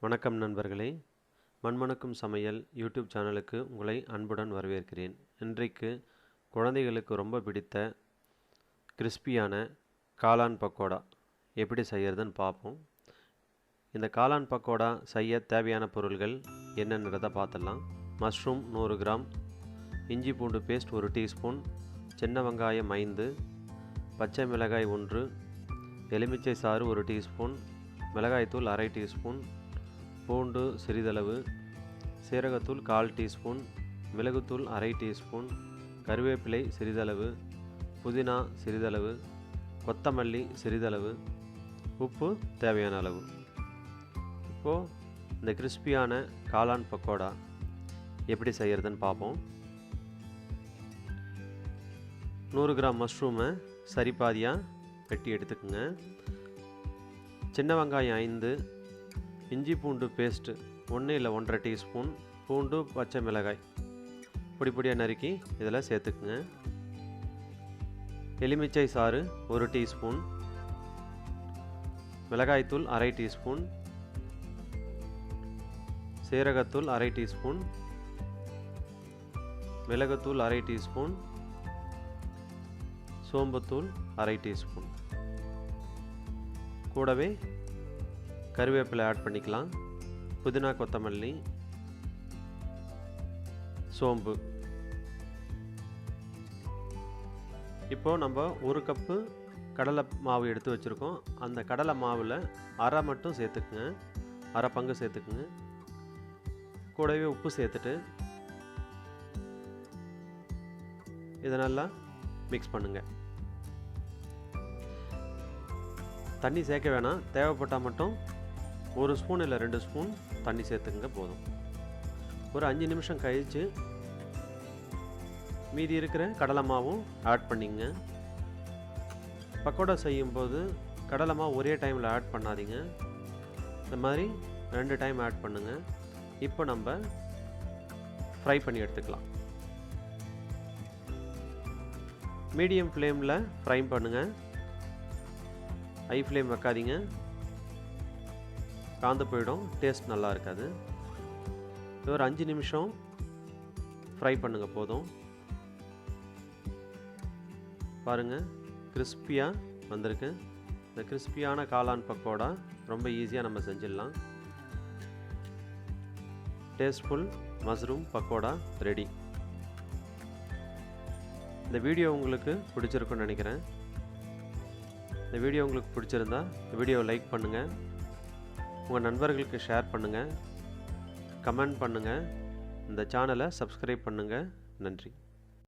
வணக்கம் நண்பர்களே, மண்மணக்கும் சமையல் யூடியூப் சேனலுக்கு உங்களை அன்புடன் வரவேற்கிறேன். இன்றைக்கு குழந்தைகளுக்கு ரொம்ப பிடித்த கிறிஸ்பியான காளான் பக்கோடா எப்படி செய்யறதுன்னு பார்ப்போம். இந்த காளான் பக்கோடா செய்ய தேவையான பொருள்கள் என்னென்னதை பார்த்துடலாம். மஷ்ரூம் 100 கிராம், இஞ்சி பூண்டு பேஸ்ட் 1 டீஸ்பூன், சின்ன வெங்காயம் 5, பச்சை மிளகாய் 1, எலுமிச்சை சாறு 1 டீஸ்பூன், மிளகாய்த்தூள் அரை டீஸ்பூன், பூண்டு சிறிதளவு, சீரகத்தூள் 1/4 டீஸ்பூன், மிளகுத்தூள் அரை டீஸ்பூன், கருவேப்பிலை சிறிதளவு, புதினா சிறிதளவு, கொத்தமல்லி சிறிதளவு, உப்பு தேவையான அளவு. இப்போது இந்த கிறிஸ்பியான காளான் பக்கோடா எப்படி செய்கிறதுன்னு பார்ப்போம். 100 கிராம் மஷ்ரூமை சரிபாதியாக வெட்டி எடுத்துக்கோங்க. சின்ன வெங்காயம் 5, இஞ்சி பூண்டு பேஸ்ட்டு 1 இல்லை 1.5 டீஸ்பூன், பூண்டு பச்சை மிளகாய் பொடி பொடியாக நறுக்கி இதில் சேர்த்துக்குங்க. எலுமிச்சை சாறு 1 டீஸ்பூன், மிளகாய்த்தூள் அரை டீஸ்பூன், சீரகத்தூள் அரை டீஸ்பூன், மிளகுத்தூள் அரை டீஸ்பூன், சோம்புத்தூள் அரை டீஸ்பூன், கூடவே கருவேப்பிலை ஆட் பண்ணிக்கலாம். புதினா கொத்தமல்லி, சோம்பு. இப்போது நம்ம 1 கப்பு கடலை மாவு எடுத்து வச்சுருக்கோம். அந்த கடலை மாவில் அரை மட்டும் சேர்த்துக்குங்க, அரை பங்கு சேர்த்துக்குங்க. கூடவே உப்பு சேர்த்துட்டு இதை நல்லா மிக்ஸ் பண்ணுங்கள். தண்ணி சேர்க்க வேணாம், தேவைப்பட்டால் மட்டும் 1 ஸ்பூன் இல்லை 2 ஸ்பூன் தண்ணி சேர்த்துங்க போதும். ஒரு 5 நிமிஷம் கழித்து மீதி இருக்கிற கடலை மாவும் ஆட் பண்ணிங்க. பக்கோடா செய்யும்போது கடலை மாவு ஒரே டைமில் ஆட் பண்ணாதீங்க, இந்த மாதிரி 2 டைம் ஆட் பண்ணுங்கள். இப்போ நம்ம ஃப்ரை பண்ணி எடுத்துக்கலாம். மீடியம் ஃப்ளேமில் ஃப்ரை பண்ணுங்கள், ஹை ஃப்ளேம் வைக்காதீங்க, காந்து போயிடும், டேஸ்ட் நல்லா இருக்காது. ஒரு 5 நிமிஷம் ஃப்ரை பண்ணுங்கள் போதும். பாருங்கள், கிறிஸ்பியாக வந்திருக்கு. இந்த கிறிஸ்பியான காளான் பக்கோடா ரொம்ப ஈஸியாக நம்ம செஞ்சிடலாம். Tasteful mushroom pakoda ready. இந்த வீடியோ உங்களுக்கு பிடிச்சிருக்குன்னு நினைக்கிறேன். இந்த வீடியோ உங்களுக்கு பிடிச்சிருந்தா இந்த வீடியோவை லைக் பண்ணுங்கள், உங்கள் நண்பர்களுக்கு ஷேர் பண்ணுங்கள், கமெண்ட் பண்ணுங்கள், இந்த சேனலை சப்ஸ்கிரைப் பண்ணுங்கள். நன்றி.